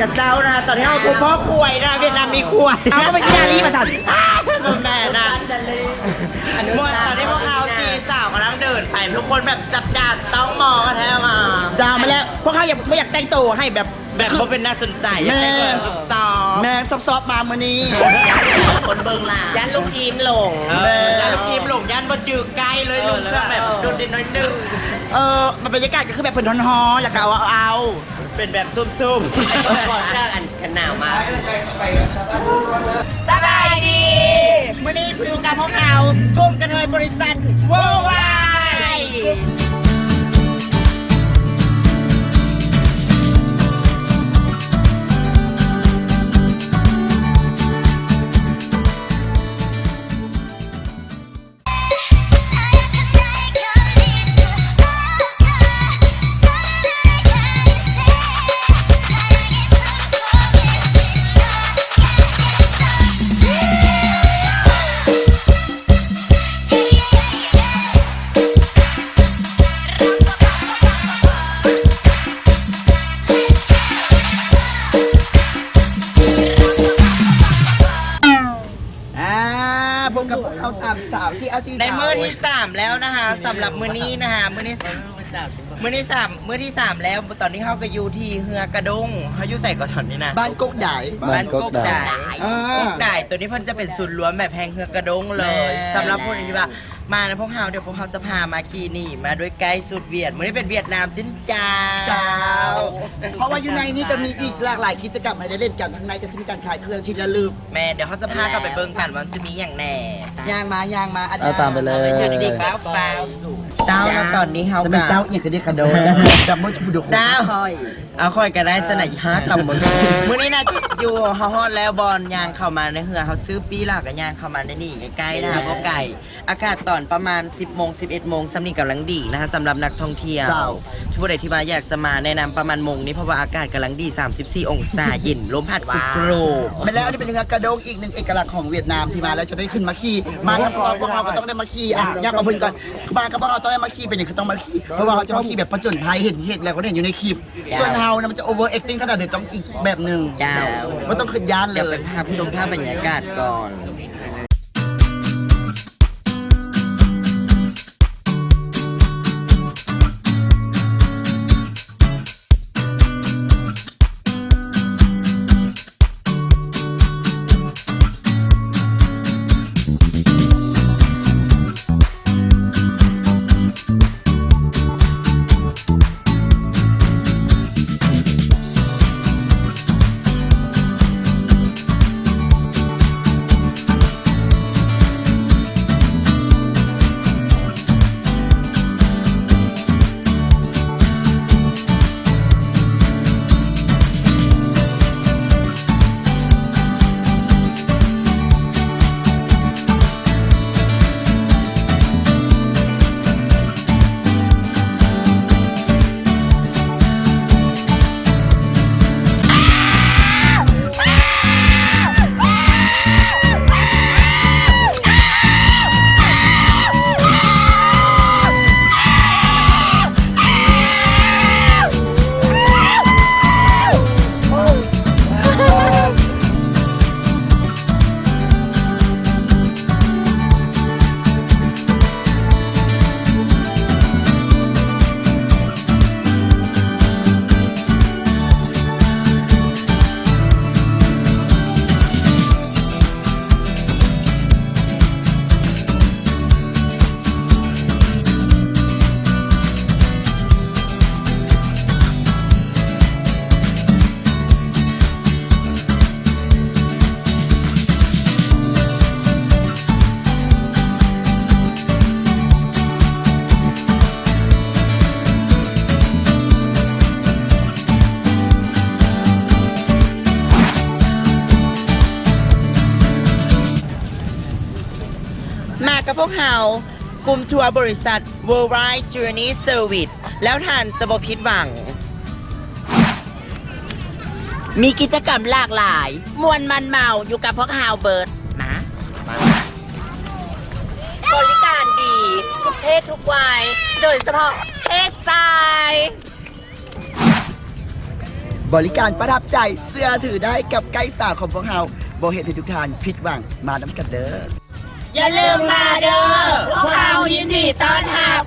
กระเซ้านะคะตอนที่เราคุยพ่อควยนะเวียดนามมีควยเอาก็ไปกินอาลีมาสั่นแม่นะเมื่อตอนที่พวกเขาตีสาวกำลังเดินไปทุกคนแบบจับจัดต้องมองกันแท้มาดาวมาแล้วพวกเขาไม่อยากแต่งตัวให้แบบเขาเป็นน่าสนใจอยากแต่งตัวซอฟแม่ซอฟมาเมื่อนี้คนเบิ่งล่ะยันลูกทีมหลงยันลูกทีมหลงยันบนจืดไกลเลยลูกเครื่องแบบโดดเด่นน้อยนึงบรรยากาศก็คือแบบเป็นฮอๆอยากเอาเป็นแบบซุ่มๆก่อนข้างอันหนาวมากสบายดีวันนี้คือการพวกเรากลุ่มกระเทยบริษัทเวิร์ลไวในมื้อที่3แล้วนะคะสำหรับมื้อนี้นะคะมื้อที่3แล้วตอนนี้เขาก็อยู่ที่เฮือกระดงเขาอยู่ใส่กระถอนนี่นะบ้านกกด่ายตัวนี้เพิ่นจะเป็นศูนย์รวมแบบแห่งเฮือกระดงเลยสำหรับผู้ที่ว่ามานะพวกเราเดี๋ยวพวกเขาจะพามากีนี่มาด้วยไกด์สุดเวียดมื้อนี้เป็นเวียดนามสิ้นเจ้าเพราะว่าอยู่ในนี้จะมีอีกหลากหลายกิจกรรมให้ได้เล่นกันทั้งในจะมีการขายเครื่องที่ระลึกแม่เดี๋ยวเขาจะพากันไปเบิ่งกันว่าจะมีอย่างแน่ย่างมาเอาตามไปเลยเด็กๆเปล่าเจ้าแล้วตอนนี้เขาเป็นเจ้าอีกก็ได้กระโดดจับมือจุดดุเจ้าเอาค่อยกันได้สนัยฮะกับมือมื้อนี้นะอยู่ฮอดแล้วบอลยางเข้ามาในเฮือเขาซื้อปีหลักกับยางเข้ามาในนี่ใกล้ๆนะพวกไก่อากาศตอนประมาณ 10 โมง 11 โมงสำนีกำลังดีนะคะสำหรับนักท่องเที่ยวที่ผู้ใดที่มาอยากจะมาแนะนำประมาณโมงนี้เพราะว่าอากาศกำลังดี34 องศาเย็นลมพัดโกรกมาแล้วนี่เป็นเรือกระโดงอีกหนึ่งเอกลักษณ์ของเวียดนามที่มาแล้วจะได้ขึ้นมาขี่มากับพวกเราก็ต้องได้มาขี่อยากมาเพิ่นก่อนมากับพวกเราต้องได้มาขี่เป็นอย่างคือต้องมาขี่เพราะว่าเราจะมาขี่แบบผจญภัยเห็นแล้วก็เห็นอยู่ในคลิปส่วนเฮานะมันจะ over acting ขนาดเด็ดต้องอีกแบบหนึ่งมันต้องขึ้นยานเลยเป็นภาพชมภาพบรรยากาศก่อนกับพวกเรากลุ่มทัวร์บริษัท Worldwide Journey Service แล้วท่านจะบ่ผิดหวังมีกิจกรรมหลากหลายมวนมันเมาอยู่กับพวกเราเบิร์ดมาบริการดีทุกเพศทุกวัยโดยเฉพาะเพศชาย บริการประทับใจเสื้อถือได้กับไกด์สาวของพวกเราโบเห็นให้ทุกท่านผิดหวังมาน้ำกันเด้อ อย่าลืมมาเด้อพวกเรายินดีต้อนรับ